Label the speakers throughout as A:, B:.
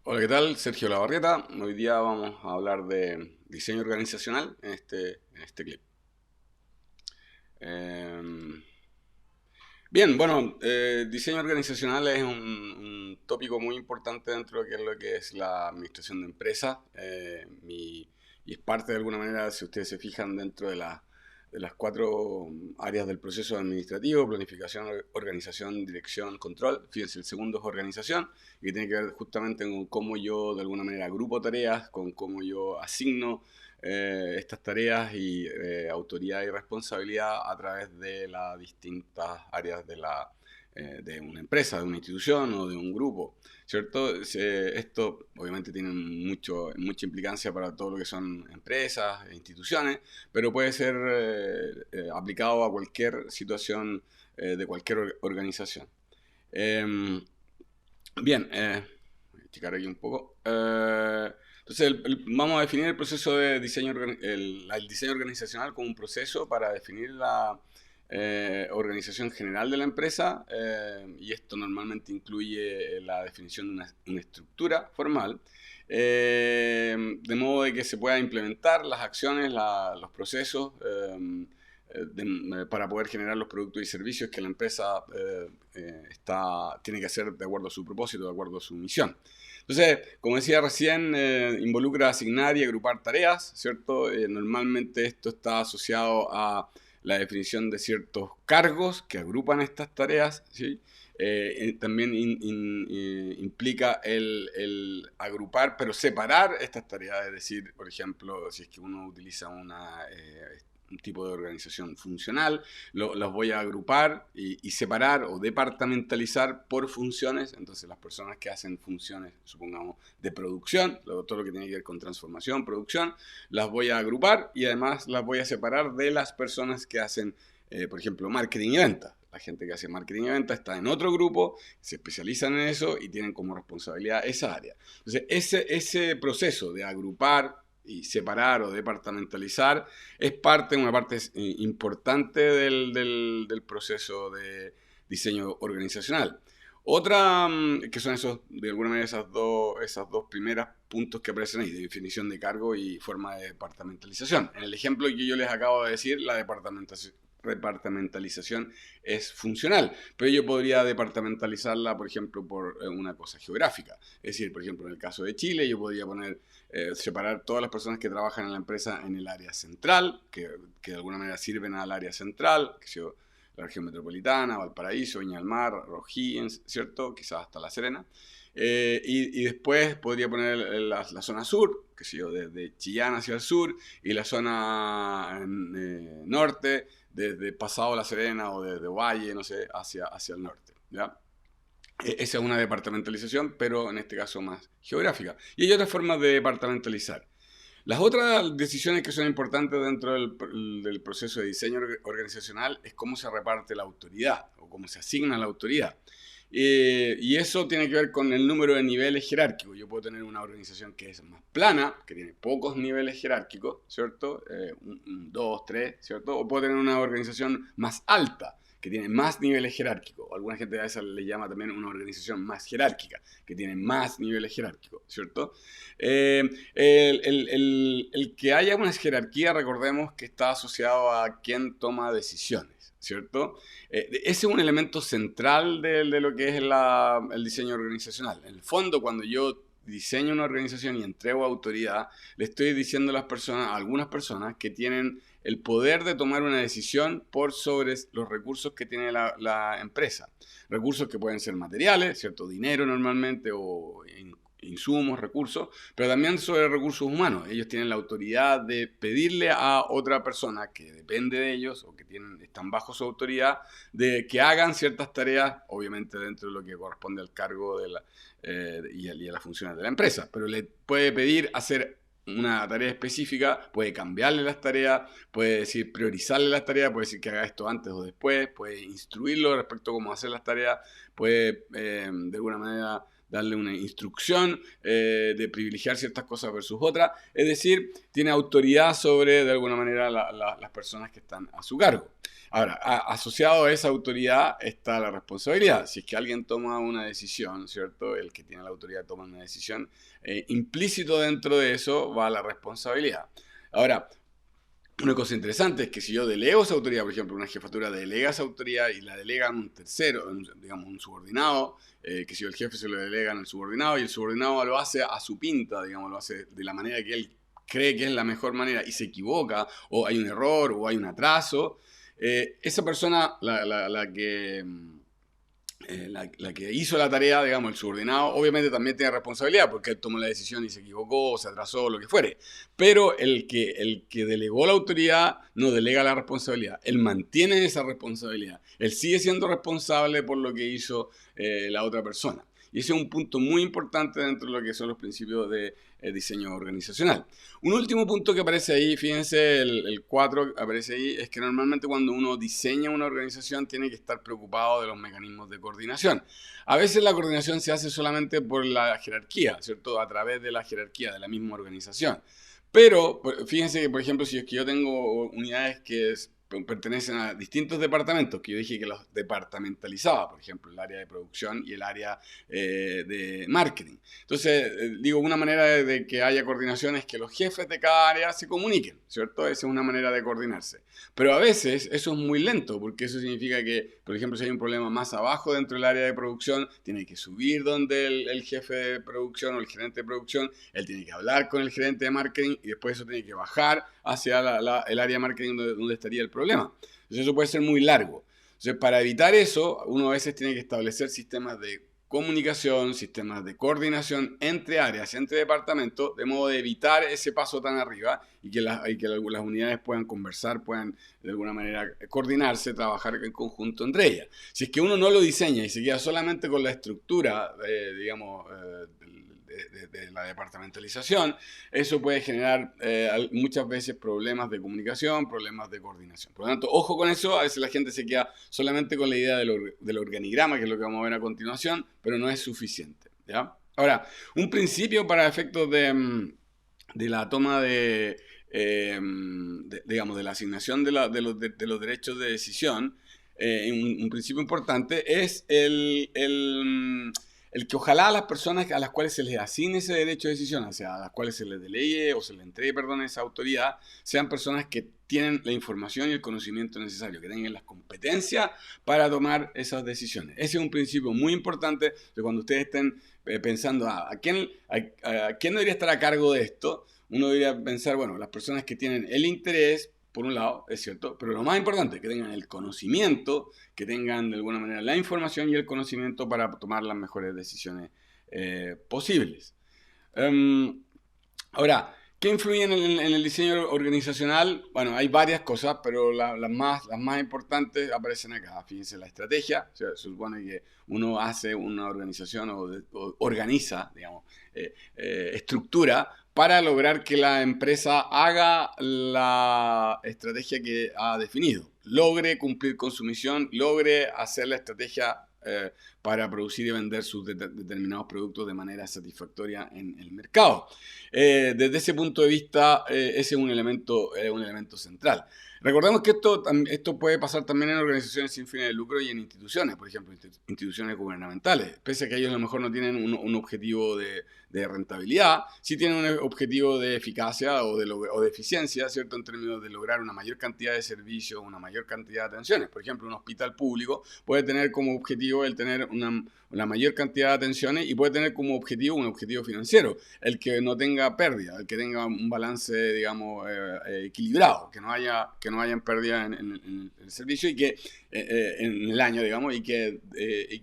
A: Hola, ¿qué tal? Sergio Labarrieta. Hoy día vamos a hablar de diseño organizacional en este clip. Em, Bien, bueno, diseño organizacional es un tópico muy importante dentro de lo que es la administración de empresas y es parte de alguna manera, si ustedes se fijan, dentro de las cuatro áreas del proceso administrativo: planificación, organización, dirección, control. Fíjense, el segundo es organización, y tiene que ver justamente con cómo yo de alguna manera agrupo tareas, con cómo yo asigno estas tareas y autoridad y responsabilidad a través de las distintas áreas de una empresa, de una institución o de un grupo, ¿cierto? Esto obviamente tiene mucha implicancia para todo lo que son empresas e instituciones, pero puede ser aplicado a cualquier situación de cualquier organización. Em, Bien, voy a checar aquí un poco. Entonces, vamos a definir el proceso de diseño, el diseño organizacional como un proceso para definir la organización general de la empresa, y esto normalmente incluye la definición de una estructura formal, de modo de que se pueda implementar las acciones, los procesos, para poder generar los productos y servicios que la empresa tiene que hacer de acuerdo a su propósito, de acuerdo a su misión. Entonces, como decía recién, involucra asignar y agrupar tareas, ¿cierto? Normalmente esto está asociado a la definición de ciertos cargos que agrupan estas tareas, ¿sí? También implica el agrupar, pero separar estas tareas. Es decir, por ejemplo, si es que uno utiliza un tipo de organización funcional, los voy a agrupar y separar o departamentalizar por funciones. Entonces, las personas que hacen funciones, supongamos, de producción, todo lo que tiene que ver con transformación, producción, las voy a agrupar y además las voy a separar de las personas que hacen, por ejemplo, marketing y ventas. La gente que hace marketing y ventas está en otro grupo, se especializan en eso y tienen como responsabilidad esa área. Entonces, ese proceso de agrupar y separar o departamentalizar es una parte importante del proceso de diseño organizacional. Otra, que son de alguna manera esas dos primeras puntos que aparecen ahí: de definición de cargo y forma de departamentalización. En el ejemplo que yo les acabo de decir, la departamentalización es funcional, pero yo podría departamentalizarla, por ejemplo, por una cosa geográfica. Es decir, por ejemplo, en el caso de Chile, yo podría separar todas las personas que trabajan en la empresa en el área central, que de alguna manera sirven al área central, que sea la región metropolitana, Valparaíso, Viña del Mar, O'Higgins, ¿cierto? Quizás hasta La Serena. Y después podría poner la zona sur, que sé yo, desde Chillán hacia el sur, y la zona norte, desde Pasado La Serena o desde Valle, no sé, hacia el norte, ¿ya? Esa es una departamentalización, pero en este caso más geográfica. Y hay otras formas de departamentalizar. Las otras decisiones que son importantes dentro del proceso de diseño organizacional es cómo se reparte la autoridad o cómo se asigna la autoridad. Y eso tiene que ver con el número de niveles jerárquicos. Yo puedo tener una organización que es más plana, que tiene pocos niveles jerárquicos, ¿cierto? Dos, tres, ¿cierto? O puedo tener una organización más alta, que tiene más niveles jerárquicos. Alguna gente a esa le llama también una organización más jerárquica, que tiene más niveles jerárquicos, ¿cierto? Eh, el que haya una jerarquía, recordemos que está asociado a quién toma decisiones, ¿cierto? Ese es un elemento central de lo que es el diseño organizacional. En el fondo, cuando yo diseño una organización y entrego autoridad, le estoy diciendo a algunas personas que tienen el poder de tomar una decisión por sobre los recursos que tiene la empresa. Recursos que pueden ser materiales, ¿cierto? Dinero normalmente, o insumos, recursos, pero también sobre recursos humanos. Ellos tienen la autoridad de pedirle a otra persona que depende de ellos o que están bajo su autoridad, de que hagan ciertas tareas, obviamente dentro de lo que corresponde al cargo y a las funciones de la empresa. Pero le puede pedir hacer una tarea específica, puede cambiarle las tareas, puede decir priorizarle las tareas, puede decir que haga esto antes o después, puede instruirlo respecto a cómo hacer las tareas, puede de alguna manera darle una instrucción de privilegiar ciertas cosas versus otras. Es decir, tiene autoridad sobre, de alguna manera, las personas que están a su cargo. Ahora, asociado a esa autoridad está la responsabilidad. Si es que alguien toma una decisión, ¿cierto? El que tiene la autoridad toma una decisión, implícito dentro de eso va la responsabilidad. Ahora, una cosa interesante es que si yo delego esa autoridad, por ejemplo, una jefatura delega esa autoridad y la delega a un tercero, digamos un subordinado, que si el jefe se lo delega al subordinado y el subordinado lo hace a su pinta, digamos, lo hace de la manera que él cree que es la mejor manera y se equivoca, o hay un error, o hay un atraso, esa persona, la que hizo la tarea, digamos, el subordinado, obviamente también tiene responsabilidad porque él tomó la decisión y se equivocó, se atrasó, lo que fuere. Pero el que delegó la autoridad no delega la responsabilidad. Él mantiene esa responsabilidad. Él sigue siendo responsable por lo que hizo la otra persona. Y ese es un punto muy importante dentro de lo que son los principios de diseño organizacional. Un último punto que aparece ahí, fíjense, el 4 aparece ahí, es que normalmente cuando uno diseña una organización tiene que estar preocupado de los mecanismos de coordinación. A veces la coordinación se hace solamente por la jerarquía, ¿cierto? A través de la jerarquía de la misma organización. Pero fíjense que, por ejemplo, si es que yo tengo unidades que pertenecen a distintos departamentos, que yo dije que los departamentalizaba, por ejemplo, el área de producción y el área de marketing. Entonces, digo, una manera de que haya coordinación es que los jefes de cada área se comuniquen, ¿cierto? Esa es una manera de coordinarse. Pero a veces eso es muy lento, porque eso significa que, por ejemplo, si hay un problema más abajo dentro del área de producción, tiene que subir donde el jefe de producción o el gerente de producción, él tiene que hablar con el gerente de marketing y después eso tiene que bajar hacia el área de marketing donde estaría el problema. Entonces eso puede ser muy largo. Entonces para evitar eso, uno a veces tiene que establecer sistemas de comunicación, sistemas de coordinación entre áreas, entre departamentos, de modo de evitar ese paso tan arriba y que las unidades puedan conversar, puedan de alguna manera coordinarse, trabajar en conjunto entre ellas. Si es que uno no lo diseña y se queda solamente con la estructura, digamos, de la departamentalización, eso puede generar muchas veces problemas de comunicación, problemas de coordinación. Por lo tanto, ojo con eso, a veces la gente se queda solamente con la idea del organigrama, que es lo que vamos a ver a continuación, pero no es suficiente, ¿ya? Ahora, un principio para efectos de la toma digamos, de la asignación de los derechos de decisión, un principio importante es el que ojalá a las personas a las cuales se les asigne ese derecho de decisión, o sea, a las cuales se les delegue o se les entregue, perdón, esa autoridad, sean personas que tienen la información y el conocimiento necesario, que tengan las competencias para tomar esas decisiones. Ese es un principio muy importante de cuando ustedes estén pensando ¿a quién debería estar a cargo de esto? Uno debería pensar, bueno, las personas que tienen el interés, por un lado, es cierto, pero lo más importante, que tengan el conocimiento, que tengan de alguna manera la información y el conocimiento para tomar las mejores decisiones posibles. Ahora, ¿qué influye en el diseño organizacional? Bueno, hay varias cosas, pero las más importantes aparecen acá. Fíjense, la estrategia. O sea, se supone que uno hace una organización o organiza, digamos, estructura para lograr que la empresa haga la estrategia que ha definido, logre cumplir con su misión, logre hacer la estrategia para producir y vender sus determinados productos de manera satisfactoria en el mercado. Desde ese punto de vista, ese es un elemento central. Recordemos que esto puede pasar también en organizaciones sin fines de lucro y en instituciones, por ejemplo, instituciones gubernamentales. Pese a que ellos a lo mejor no tienen un objetivo de rentabilidad, sí tienen un objetivo de eficacia o de eficiencia, ¿cierto? En términos de lograr una mayor cantidad de servicios, una mayor cantidad de atenciones. Por ejemplo, un hospital público puede tener como objetivo el tener una mayor cantidad de atenciones y puede tener como objetivo un objetivo financiero, el que no tenga pérdida, el que tenga un balance, digamos, equilibrado, que no haya pérdida en el servicio y que en el año, digamos, y que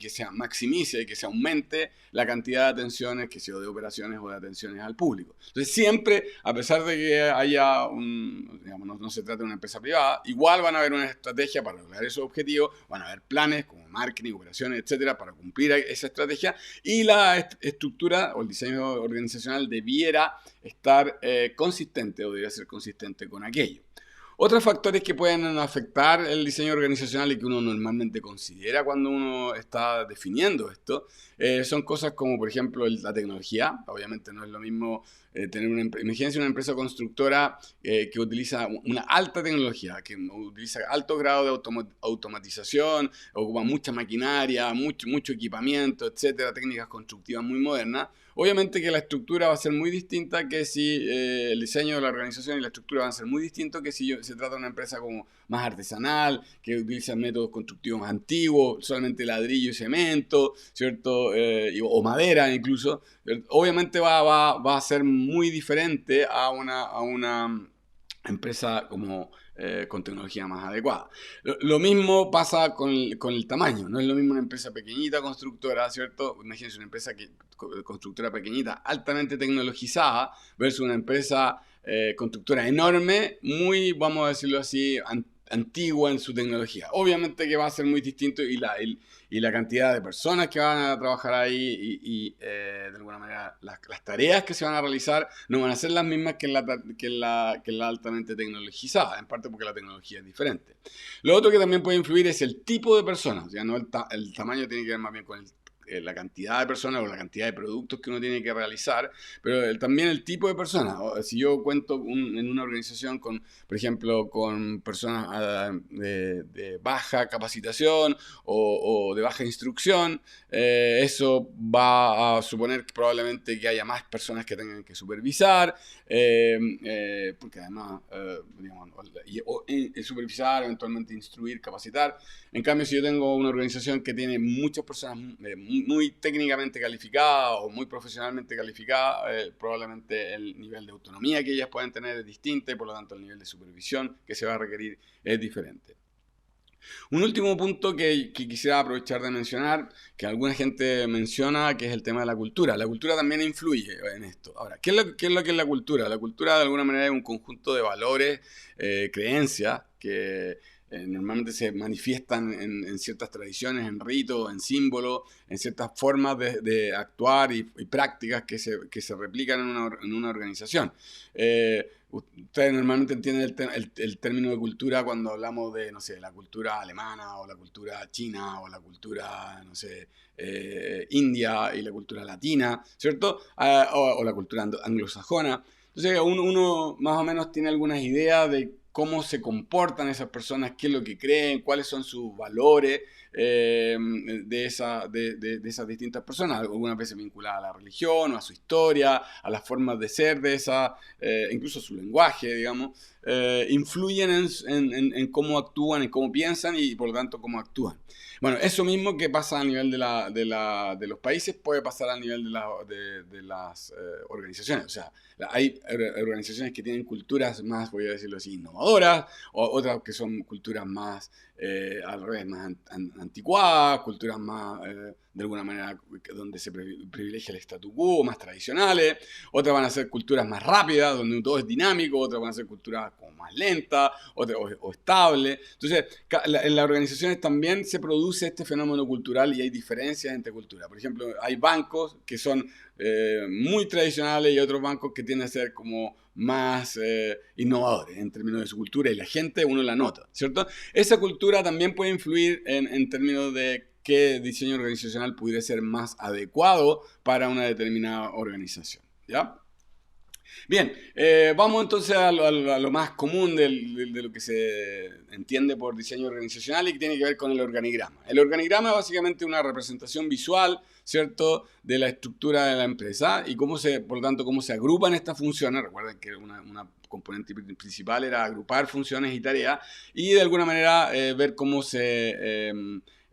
A: se maximice, que se aumente la cantidad de atenciones, que sea de operaciones o de atenciones al público. Entonces siempre, a pesar de que haya digamos, no se trata de una empresa privada, igual van a haber una estrategia para lograr esos objetivos, van a haber planes como marketing, operaciones, etcétera, para cumplir esa estrategia, y la estructura o el diseño organizacional debiera estar consistente o debería ser consistente con aquello. Otros factores que pueden afectar el diseño organizacional y que uno normalmente considera cuando uno está definiendo esto, son cosas como, por ejemplo, la tecnología. Obviamente no es lo mismo tener imagínense una empresa constructora que utiliza una alta tecnología, que utiliza alto grado de automatización, ocupa mucha maquinaria, mucho equipamiento, etcétera, técnicas constructivas muy modernas. Obviamente que la estructura va a ser muy distinta que si el diseño de la organización y la estructura van a ser muy distintos que si se trata de una empresa como más artesanal, que utiliza métodos constructivos antiguos, solamente ladrillo y cemento, ¿cierto? O madera incluso. Obviamente va a ser muy diferente a una empresa como con tecnología más adecuada. Lo mismo pasa con el tamaño. No es lo mismo una empresa pequeñita constructora, ¿cierto? Imagínense una empresa constructora pequeñita altamente tecnologizada versus una empresa constructora enorme, muy, vamos a decirlo así, antigua en su tecnología. Obviamente que va a ser muy distinto y la cantidad de personas que van a trabajar ahí de alguna manera las tareas que se van a realizar no van a ser las mismas que la altamente tecnologizada, en parte porque la tecnología es diferente. Lo otro que también puede influir es el tipo de personas, o sea, no el tamaño tiene que ver más bien con la cantidad de personas o la cantidad de productos que uno tiene que realizar, pero también el tipo de personas. Si yo cuento en una organización con, por ejemplo, con personas de baja capacitación o de baja instrucción, eso va a suponer probablemente que haya más personas que tengan que supervisar, porque además, digamos, supervisar, eventualmente instruir, capacitar. En cambio, si yo tengo una organización que tiene muchas personas muy técnicamente calificadas o muy profesionalmente calificadas, probablemente el nivel de autonomía que ellas pueden tener es distinto y por lo tanto el nivel de supervisión que se va a requerir es diferente. Un último punto que quisiera aprovechar de mencionar, que alguna gente menciona, que es el tema de la cultura. La cultura también influye en esto. Ahora, ¿qué es lo que es la cultura? La cultura de alguna manera es un conjunto de valores, creencias, que normalmente se manifiestan en ciertas tradiciones, en ritos, en símbolos, en ciertas formas de actuar y prácticas que se replican en una organización. Ustedes normalmente entienden el término de cultura cuando hablamos de, no sé, la cultura alemana o la cultura china o la cultura, no sé, india y la cultura latina, ¿cierto? O la cultura anglosajona. Entonces uno más o menos tiene algunas ideas de cómo se comportan esas personas, qué es lo que creen, cuáles son sus valores de esas distintas personas, algunas veces vinculadas a la religión o a su historia, a las formas de ser de esa, incluso su lenguaje, digamos, influyen en cómo actúan, en cómo piensan y por lo tanto cómo actúan. Bueno, eso mismo que pasa a nivel de los países puede pasar a nivel de las organizaciones. O sea, hay organizaciones que tienen culturas más, voy a decirlo así, innovadoras, o otras que son culturas más, al revés, más anticuadas, culturas más, de alguna manera, donde se privilegia el statu quo, más tradicionales. Otras van a ser culturas más rápidas, donde todo es dinámico. Otras van a ser culturas como más lentas o estables. Entonces, en las organizaciones también se produce este fenómeno cultural y hay diferencias entre culturas. Por ejemplo, hay bancos que son muy tradicionales y otros bancos que tienden a ser como más innovadores en términos de su cultura y la gente uno la nota, ¿cierto? Esa cultura también puede influir en términos de qué diseño organizacional pudiera ser más adecuado para una determinada organización, ¿ya? Bien, vamos entonces a lo más común de lo que se entiende por diseño organizacional y que tiene que ver con el organigrama. El organigrama es básicamente una representación visual, ¿cierto?, de la estructura de la empresa y por lo tanto, cómo se agrupan estas funciones. Recuerden que una componente principal era agrupar funciones y tareas y de alguna manera ver cómo se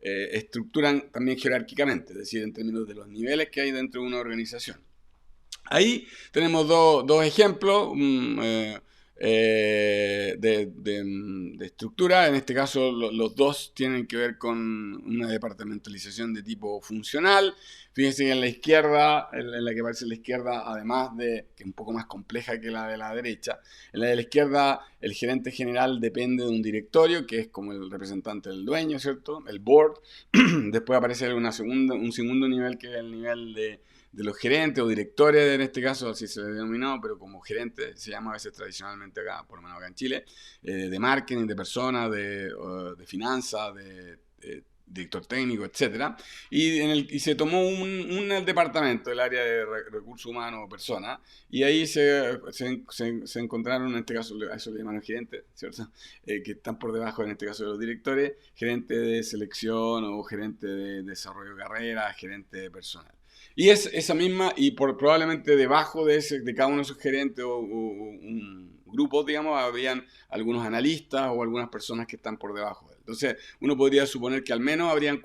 A: estructuran también jerárquicamente, es decir, en términos de los niveles que hay dentro de una organización. Ahí tenemos dos ejemplos de estructura. En este caso, los dos tienen que ver con una departamentalización de tipo funcional. Fíjense que en la izquierda, en la que aparece a la izquierda, además de que es un poco más compleja que la de la derecha, en la de la izquierda el gerente general depende de un directorio, que es como el representante del dueño, ¿cierto? El board. Después aparece un segundo nivel, que es el nivel de los gerentes o directores, en este caso así se les denominó, pero como gerente se llama a veces tradicionalmente acá, por lo menos acá en Chile, de marketing, de personas, de finanzas, de director técnico, etcétera, y se tomó un departamento, el área de recursos humanos o personas, y ahí se encontraron, en este caso, a eso le llaman gerentes, ¿cierto? Que están por debajo, en este caso, de los directores, gerente de selección o gerente de desarrollo de carrera, gerente de personal. Y es esa misma, y probablemente debajo de cada uno de esos gerentes o un grupo, digamos, habrían algunos analistas o algunas personas que están por debajo de él. Entonces, uno podría suponer que al menos habrían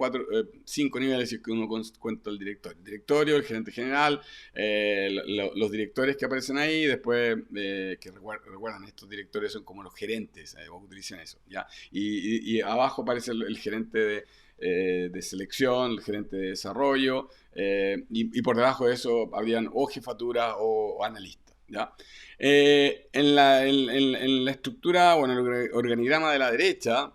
A: 5 niveles si es que uno cuenta el directorio. El directorio, el gerente general, los directores que aparecen ahí, después, que recuerdan, estos directores son como los gerentes, utilicen eso, ¿ya? Y abajo aparece el gerente de selección, el gerente de desarrollo, y por debajo de eso habrían o jefatura o analistas, ¿ya? En la estructura o en el organigrama de la derecha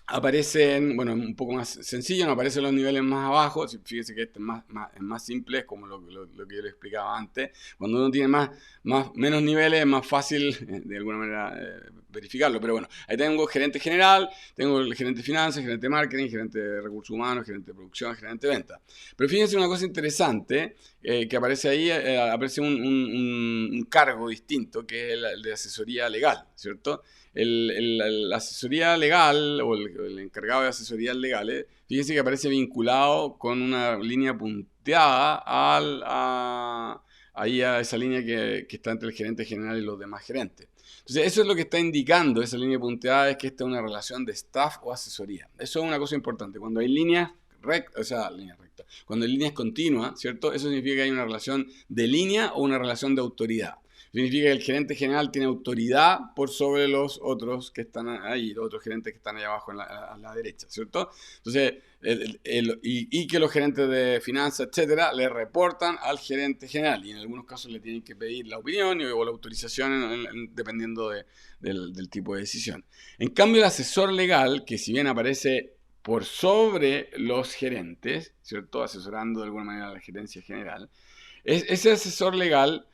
A: aparecen, bueno, un poco más sencillo, no aparecen los niveles más abajo. Fíjense que este es más simple, es como lo que yo les explicaba antes. Cuando uno tiene menos niveles es más fácil de alguna manera verificarlo. Pero bueno, ahí tengo gerente general, tengo el gerente de finanzas, gerente de marketing, gerente de recursos humanos, gerente de producción, gerente de venta. Pero fíjense una cosa interesante que aparece ahí, aparece un cargo distinto, que es el de asesoría legal, ¿cierto? La asesoría legal o el encargado de asesorías legales, fíjense que aparece vinculado con una línea punteada ahí a esa línea que está entre el gerente general y los demás gerentes. Entonces, eso es lo que está indicando esa línea punteada, es que esta es una relación de staff o asesoría. Eso es una cosa importante. Cuando hay líneas rectas, o sea, líneas rectas, cuando hay líneas continuas, ¿cierto? Eso significa que hay una relación de línea o una relación de autoridad. Significa que el gerente general tiene autoridad por sobre los otros que están ahí, los otros gerentes que están ahí abajo a la derecha, ¿cierto? Entonces, y que los gerentes de finanzas, etcétera, le reportan al gerente general y en algunos casos le tienen que pedir la opinión o la autorización dependiendo del tipo de decisión. En cambio, el asesor legal, que si bien aparece por sobre los gerentes, ¿cierto? Asesorando de alguna manera a la gerencia general, ese asesor legal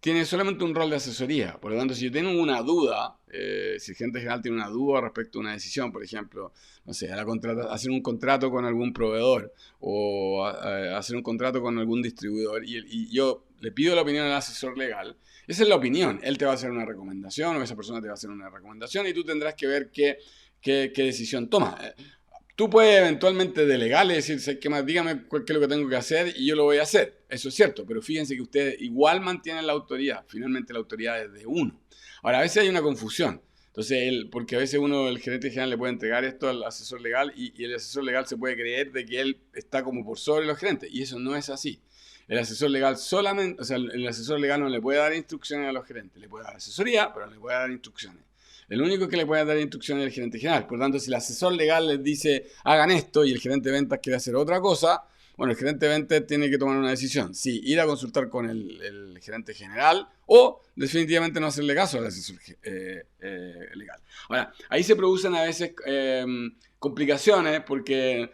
A: tiene solamente un rol de asesoría. Por lo tanto, si yo tengo una duda, si el gerente general tiene una duda respecto a una decisión, por ejemplo, no sé, hacer un contrato con algún proveedor o hacer un contrato con algún distribuidor y yo le pido la opinión al asesor legal, esa es la opinión. Él te va a hacer una recomendación o esa persona te va a hacer una recomendación y tú tendrás que ver qué decisión toma. Tú puedes eventualmente delegarle y decir, ¿qué más? Dígame qué es lo que tengo que hacer y yo lo voy a hacer. Eso es cierto, pero fíjense que ustedes igual mantienen la autoridad. Finalmente la autoridad es de uno. Ahora, a veces hay una confusión. Entonces, porque a veces el gerente general le puede entregar esto al asesor legal y el asesor legal se puede creer de que él está como por sobre los gerentes. Y eso no es así. El asesor legal solamente, o sea, el asesor legal no le puede dar instrucciones a los gerentes. Le puede dar asesoría, pero no le puede dar instrucciones. El único que le puede dar instrucciones es el gerente general. Por lo tanto, si el asesor legal les dice hagan esto y el gerente de ventas quiere hacer otra cosa, bueno, el gerente de ventas tiene que tomar una decisión. Si ir a consultar con el gerente general o definitivamente no hacerle caso al asesor legal. Ahora, ahí se producen a veces complicaciones porque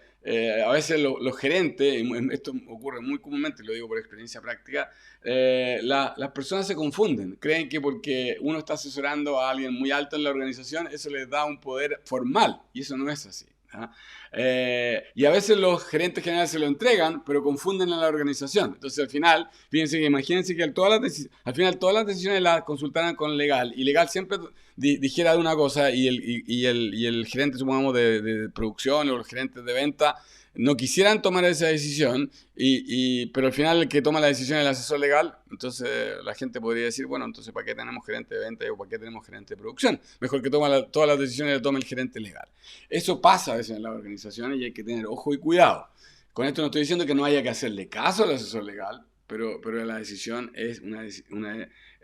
A: a veces los gerentes, esto ocurre muy comúnmente, lo digo por experiencia práctica, las personas se confunden, creen que porque uno está asesorando a alguien muy alto en la organización, eso les da un poder formal, y eso no es así. Y a veces los gerentes generales se lo entregan, pero confunden a la organización. Entonces al final, imagínense que al final todas las decisiones las consultaran con legal, y legal siempre dijera de una cosa y el gerente, supongamos, de producción o los gerentes de venta no quisieran tomar esa decisión, pero al final el que toma la decisión es el asesor legal. Entonces la gente podría decir, bueno, entonces ¿para qué tenemos gerente de venta o para qué tenemos gerente de producción? Mejor que todas las decisiones las tome el gerente legal. Eso pasa a veces en las organizaciones y hay que tener ojo y cuidado. Con esto no estoy diciendo que no haya que hacerle caso al asesor legal, pero la decisión es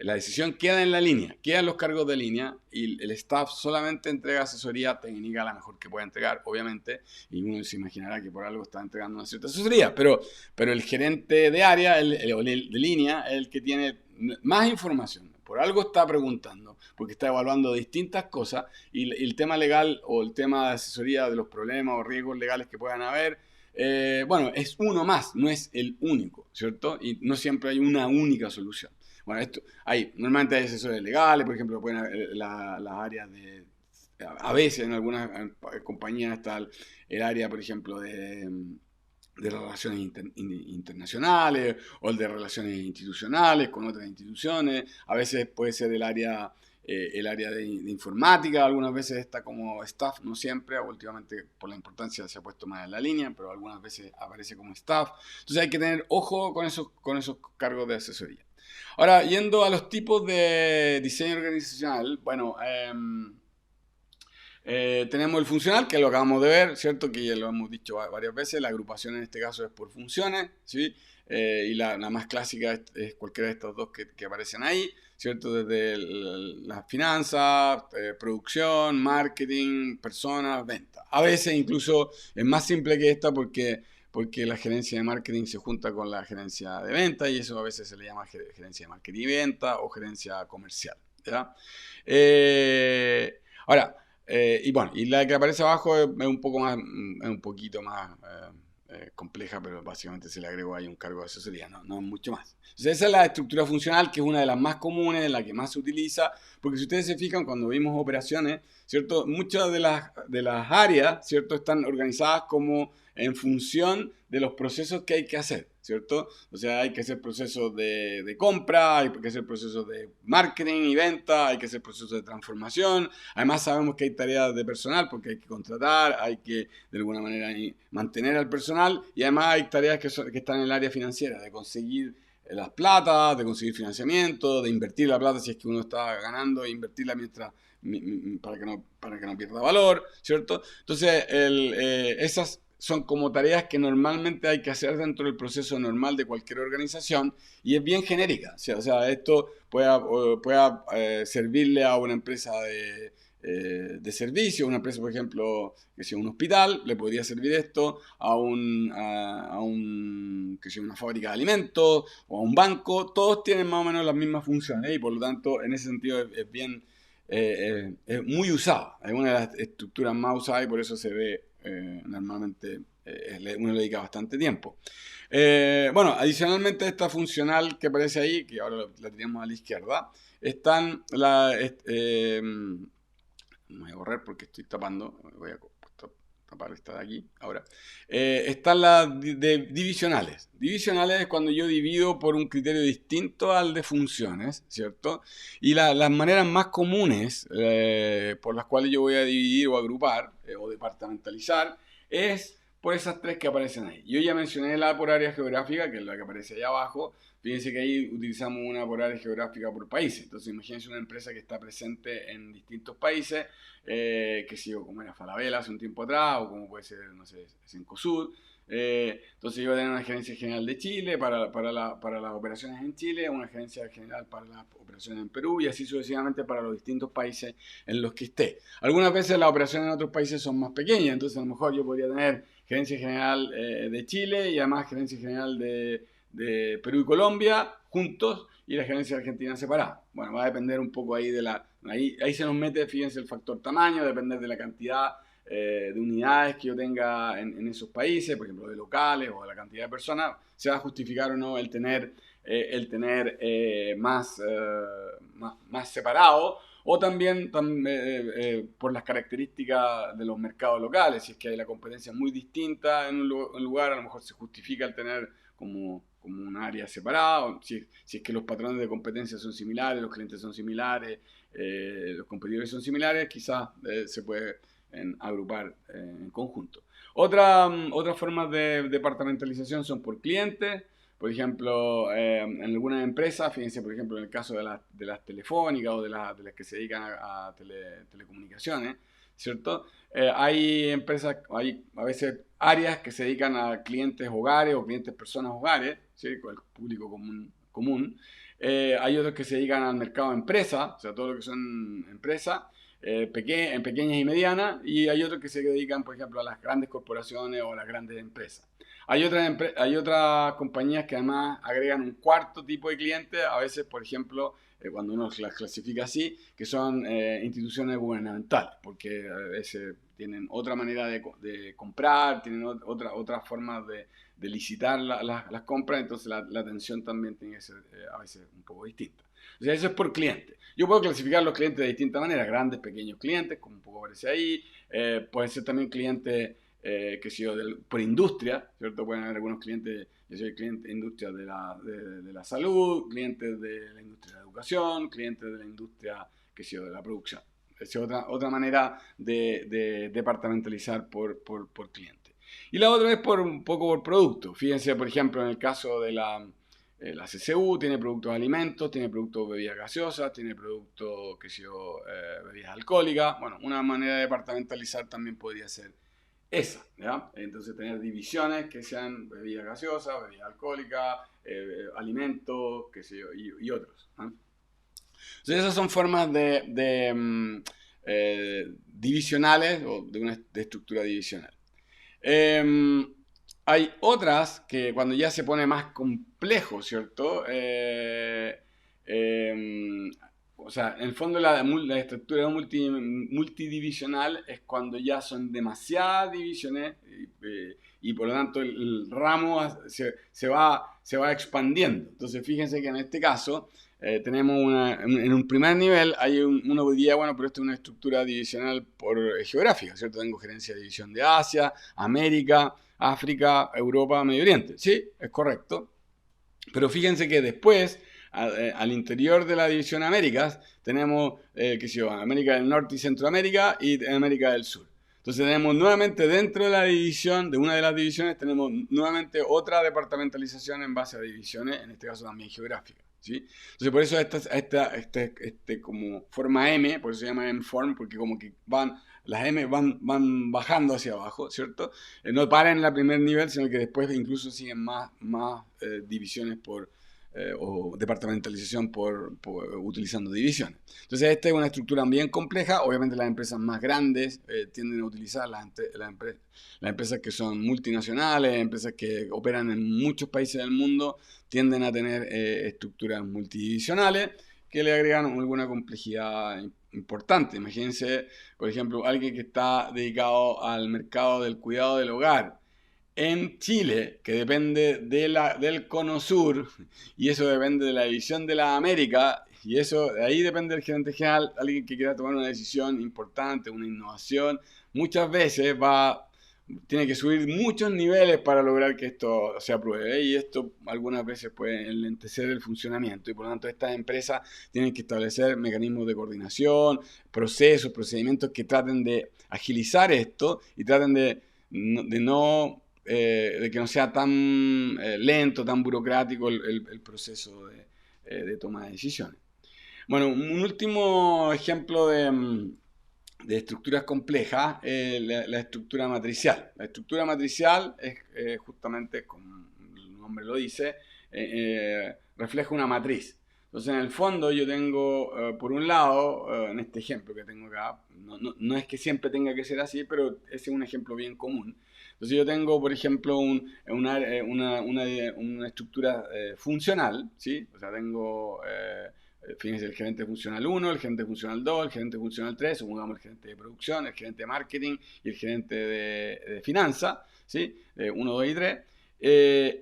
A: la decisión queda en la línea, quedan los cargos de línea y el staff solamente entrega asesoría técnica, la mejor que pueda entregar, obviamente, y uno se imaginará que por algo está entregando una cierta asesoría, pero el gerente de área, de línea, es el que tiene más información. Por algo está preguntando, porque está evaluando distintas cosas y el tema legal o el tema de asesoría de los problemas o riesgos legales que puedan haber, bueno, es uno más, no es el único, ¿cierto? Y no siempre hay una única solución. Bueno, normalmente hay asesores legales, por ejemplo, pueden haber las áreas de, a veces en algunas compañías está el área, por ejemplo, de relaciones internacionales o el de relaciones institucionales con otras instituciones. A veces puede ser el área de informática, algunas veces está como staff, no siempre, últimamente por la importancia se ha puesto más en la línea, pero algunas veces aparece como staff. Entonces hay que tener ojo con esos cargos de asesoría. Ahora, yendo a los tipos de diseño organizacional, bueno, tenemos el funcional, que lo acabamos de ver, ¿cierto? Que ya lo hemos dicho varias veces. La agrupación en este caso es por funciones, ¿sí? Y la más clásica es cualquiera de estos dos que aparecen ahí, ¿cierto? Desde las finanzas, producción, marketing, personas, ventas. A veces incluso es más simple que esta porque la gerencia de marketing se junta con la gerencia de venta y eso a veces se le llama gerencia de marketing y venta o gerencia comercial, ¿ya? Ahora, y bueno, y la que aparece abajo es un poco más, es un poquito más compleja, pero básicamente se le agregó ahí un cargo de asesoría, no es mucho más. Entonces esa es la estructura funcional, que es una de las más comunes, la que más se utiliza, porque si ustedes se fijan, cuando vimos operaciones, ¿cierto? Muchas de las áreas, ¿cierto? Están organizadas como en función de los procesos que hay que hacer, ¿cierto? O sea, hay que hacer procesos de compra, hay que hacer procesos de marketing y venta, hay que hacer procesos de transformación. Además sabemos que hay tareas de personal porque hay que contratar, hay que de alguna manera mantener al personal y además hay tareas que están en el área financiera, de conseguir las platas, de conseguir financiamiento, de invertir la plata si es que uno está ganando, e invertirla mientras para que no pierda valor, ¿cierto? Entonces, esas son como tareas que normalmente hay que hacer dentro del proceso normal de cualquier organización y es bien genérica. O sea, esto pueda servirle a una empresa de servicio, una empresa, por ejemplo, que sea un hospital, le podría servir esto que sea una fábrica de alimentos o a un banco. Todos tienen más o menos las mismas funciones y por lo tanto, en ese sentido es bien es muy usada, es una de las estructuras más usadas y por eso se ve normalmente, uno le dedica bastante tiempo. Bueno, adicionalmente a esta funcional que aparece ahí, que ahora la tenemos a la izquierda, están voy a borrar porque estoy tapando, voy a tapar esta de aquí ahora. Están las divisionales. Divisionales es cuando yo divido por un criterio distinto al de funciones, ¿cierto? Y las maneras más comunes por las cuales yo voy a dividir o agrupar o departamentalizar es por esas tres que aparecen ahí. Yo ya mencioné la por área geográfica, que es la que aparece ahí abajo. Fíjense que ahí utilizamos una por área geográfica por países. Entonces imagínense una empresa que está presente en distintos países, que sé yo, como era Falabella hace un tiempo atrás, o como puede ser, no sé, Cencosud. Entonces yo voy a tener una gerencia general de Chile para las operaciones en Chile, una gerencia general para las operaciones en Perú y así sucesivamente para los distintos países en los que esté. Algunas veces las operaciones en otros países son más pequeñas, entonces a lo mejor yo podría tener gerencia general de Chile y además gerencia general de Perú y Colombia juntos y la gerencia argentina separada. Bueno, va a depender un poco ahí ahí se nos mete, fíjense, el factor tamaño, depender de la cantidad de unidades que yo tenga en esos países, por ejemplo, de locales o de la cantidad de personas, se va a justificar o no el tener más separado o también por las características de los mercados locales. Si es que la competencia es muy distinta en un lugar, a lo mejor se justifica el tener como un área separada, o si es que los patrones de competencia son similares, los clientes son similares, los competidores son similares, quizás se puede agrupar en conjunto. Otras formas de departamentalización son por clientes. Por ejemplo, en algunas empresas, fíjense, por ejemplo, en el caso de las telefónicas o de las que se dedican a telecomunicaciones, ¿cierto? Hay empresas, hay a veces áreas que se dedican a clientes hogares o clientes personas hogares, ¿sí? Con el público común. Hay otros que se dedican al mercado de empresas, o sea, todo lo que son empresas, en pequeñas y medianas, y hay otros que se dedican, por ejemplo, a las grandes corporaciones o a las grandes empresas. Hay otras compañías que además agregan un cuarto tipo de cliente, a veces, por ejemplo, cuando uno las clasifica así, que son instituciones gubernamentales, porque a veces tienen otra manera de comprar, tienen otras formas de licitar las compras, entonces la atención también tiene que ser a veces un poco distinta. O sea, eso es por cliente. Yo puedo clasificar los clientes de distintas maneras, grandes, pequeños clientes, como un poco aparece ahí, pueden ser también clientes que sé yo, por industria, ¿cierto? Pueden haber algunos clientes, yo soy cliente de industria de la salud, clientes de la industria de la educación, clientes de la industria, que sé yo, de la producción. Esa es otra manera de departamentalizar por cliente. Y la otra es un poco por producto. Fíjense, por ejemplo, en el caso de la CCU tiene productos de alimentos, tiene productos de bebidas gaseosas, tiene productos, qué sé yo, bebidas alcohólicas. Bueno, una manera de departamentalizar también podría ser esa, ¿ya? Entonces tener divisiones que sean bebidas gaseosas, bebidas alcohólicas, alimentos, qué sé yo, y otros, ¿no? Entonces esas son formas divisionales o de estructura divisional. Eh, Hay otras que cuando ya se pone más complejo, ¿cierto? O sea, en el fondo la estructura multidivisional es cuando ya son demasiadas divisiones y por lo tanto el ramo se va expandiendo. Entonces fíjense que en este caso tenemos en un primer nivel hay uno diría, bueno, pero esto es una estructura divisional por geográfica, ¿cierto? Tengo gerencia de división de Asia, América, África, Europa, Medio Oriente. Sí, es correcto. Pero fíjense que después, al interior de la división Américas, tenemos, qué sé yo, América del Norte y Centroamérica y América del Sur. Entonces tenemos nuevamente dentro de la división, de una de las divisiones, tenemos nuevamente otra departamentalización en base a divisiones, en este caso también geográficas. ¿Sí? Entonces por eso como forma M, por eso se llama M-form, porque como que las M van bajando hacia abajo, ¿cierto? No paran en el primer nivel, sino que después incluso siguen más divisiones o departamentalización utilizando divisiones. Entonces esta es una estructura bien compleja, obviamente las empresas más grandes tienden a utilizar las empresas que son multinacionales, empresas que operan en muchos países del mundo, tienden a tener estructuras multidivisionales que le agregan alguna complejidad importante. Imagínense, por ejemplo, alguien que está dedicado al mercado del cuidado del hogar en Chile, que depende del Cono Sur, y eso depende de la división de la América, y eso de ahí depende del gerente general, alguien que quiera tomar una decisión importante, una innovación, muchas veces tiene que subir muchos niveles para lograr que esto se apruebe, y esto algunas veces puede enlentecer el funcionamiento, y por lo tanto estas empresas tienen que establecer mecanismos de coordinación, procesos, procedimientos que traten de agilizar esto y traten de que no sea tan lento, tan burocrático el proceso de toma de decisiones. Bueno, un último ejemplo de estructuras complejas, la estructura matricial. La estructura matricial es justamente, como el nombre lo dice, refleja una matriz. Entonces, en el fondo, yo tengo, por un lado, en este ejemplo que tengo acá, no es que siempre tenga que ser así, pero ese es un ejemplo bien común. Entonces, yo tengo, por ejemplo, una estructura funcional, ¿sí? O sea, tengo fíjense, el gerente funcional 1, el gerente funcional 2, el gerente funcional 3, supongamos el gerente de producción, el gerente de marketing y el gerente de finanzas, ¿sí? 1, 2 y 3.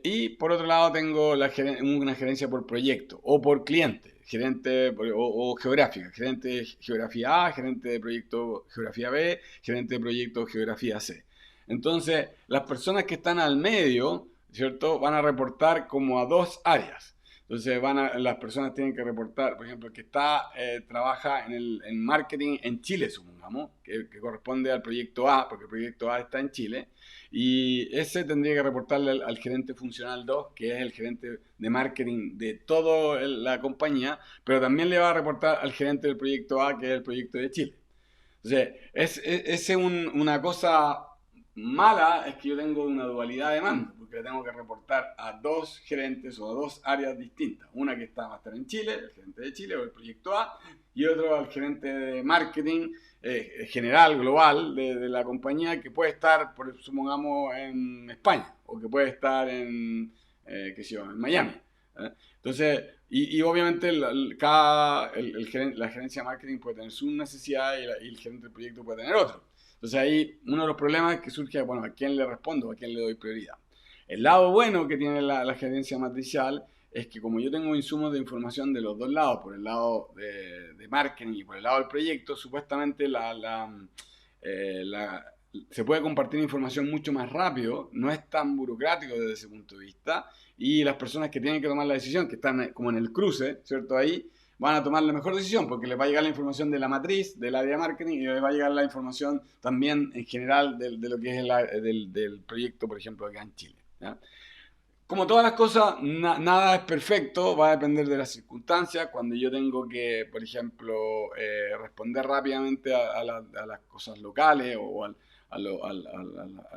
A: Y por otro lado tengo una gerencia por proyecto o por cliente, gerente o geográfica, gerente de geografía A, gerente de proyecto geografía B, gerente de proyecto geografía C. Entonces, las personas que están al medio, ¿cierto? Van a reportar como a dos áreas. Entonces las personas tienen que reportar, por ejemplo, el que trabaja en marketing en Chile, supongamos, que corresponde al proyecto A, porque el proyecto A está en Chile, y ese tendría que reportarle al gerente funcional 2, que es el gerente de marketing de toda la compañía, pero también le va a reportar al gerente del proyecto A, que es el proyecto de Chile. Entonces, una cosa mala es que yo tengo una dualidad de mando, porque le tengo que reportar a dos gerentes o a dos áreas distintas. Una que va a estar en Chile, el gerente de Chile o el proyecto A, y otro al gerente de marketing general, global de la compañía, que puede estar, supongamos, en España o que puede estar en, qué sé yo, en Miami. Entonces, y obviamente la gerencia de marketing puede tener su necesidad y el gerente del proyecto puede tener otro. Entonces ahí uno de los problemas que surge es, bueno, ¿a quién le respondo? ¿A quién le doy prioridad? El lado bueno que tiene la gerencia matricial es que como yo tengo insumos de información de los dos lados, por el lado de marketing y por el lado del proyecto, supuestamente la, se puede compartir información mucho más rápido, no es tan burocrático desde ese punto de vista, y las personas que tienen que tomar la decisión, que están como en el cruce, ¿cierto? Ahí van a tomar la mejor decisión, porque les va a llegar la información de la matriz, del área de marketing, y les va a llegar la información también en general de lo que es del proyecto, por ejemplo, acá en Chile. ¿Ya? Como todas las cosas, nada es perfecto, va a depender de las circunstancias. Cuando yo tengo que, por ejemplo, responder rápidamente a las cosas locales o al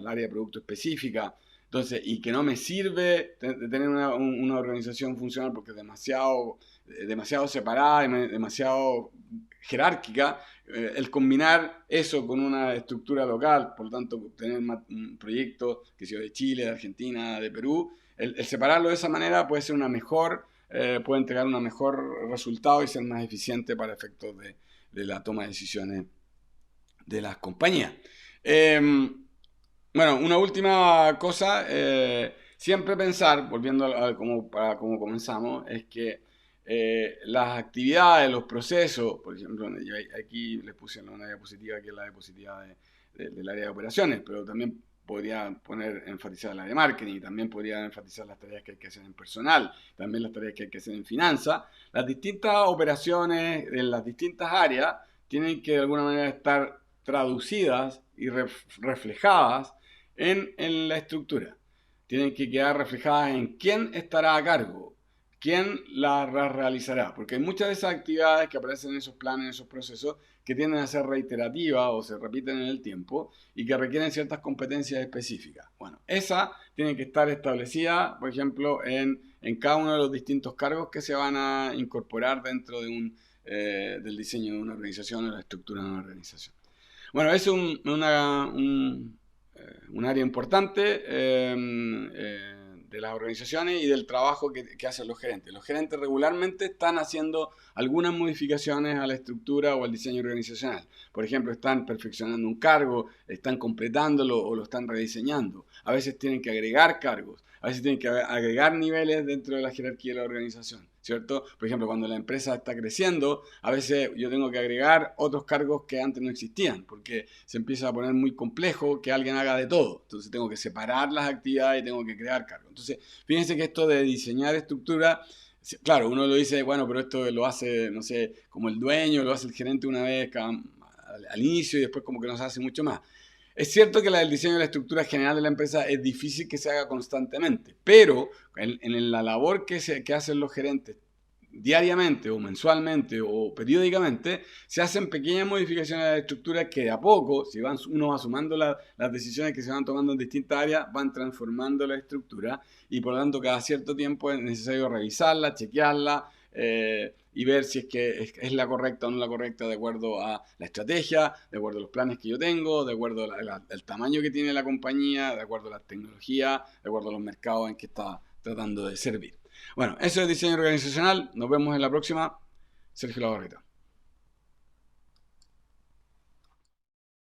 A: área de producto específica, entonces, y que no me sirve tener una organización funcional porque es demasiado separada, demasiado jerárquica, el combinar eso con una estructura local, por lo tanto, tener un proyecto que sea de Chile, de Argentina, de Perú, el separarlo de esa manera puede ser puede entregar un mejor resultado y ser más eficiente para efectos de la toma de decisiones de las compañías. Bueno, una última cosa, siempre pensar, volviendo a como comenzamos, es que las actividades, los procesos, por ejemplo, yo aquí les puse una diapositiva que es la diapositiva del área de operaciones, pero también podría enfatizar el área de marketing, también podría enfatizar las tareas que hay que hacer en personal, también las tareas que hay que hacer en finanzas. Las distintas operaciones en las distintas áreas tienen que de alguna manera estar traducidas y reflejadas en la estructura. Tienen que quedar reflejadas en quién estará a cargo, quién las realizará, porque hay muchas de esas actividades que aparecen en esos planes, en esos procesos, que tienden a ser reiterativas o se repiten en el tiempo y que requieren ciertas competencias específicas. Bueno, esa tiene que estar establecida, por ejemplo, en cada uno de los distintos cargos que se van a incorporar dentro del diseño de una organización o la estructura de una organización. Bueno, es un área importante de las organizaciones y del trabajo que hacen los gerentes. Los gerentes regularmente están haciendo algunas modificaciones a la estructura o al diseño organizacional. Por ejemplo, están perfeccionando un cargo, están completándolo o lo están rediseñando. A veces tienen que agregar cargos, a veces tienen que agregar niveles dentro de la jerarquía de la organización, ¿cierto? Por ejemplo, cuando la empresa está creciendo, a veces yo tengo que agregar otros cargos que antes no existían, porque se empieza a poner muy complejo que alguien haga de todo. Entonces tengo que separar las actividades y tengo que crear cargos. Entonces, fíjense que esto de diseñar estructura, claro, uno lo dice, bueno, pero esto lo hace, no sé, como el dueño, lo hace el gerente una vez al inicio y después como que no se hace mucho más. Es cierto que el diseño de la estructura general de la empresa es difícil que se haga constantemente, pero en la labor que hacen los gerentes diariamente o mensualmente o periódicamente, se hacen pequeñas modificaciones a la estructura que de a poco, si uno va sumando las decisiones que se van tomando en distintas áreas, van transformando la estructura y por lo tanto cada cierto tiempo es necesario revisarla, chequearla, y ver si es que es la correcta o no la correcta de acuerdo a la estrategia, de acuerdo a los planes que yo tengo, de acuerdo al tamaño que tiene la compañía, de acuerdo a la tecnología, de acuerdo a los mercados en que está tratando de servir. Bueno, eso es diseño organizacional. Nos vemos en la próxima. Sergio Labarreta.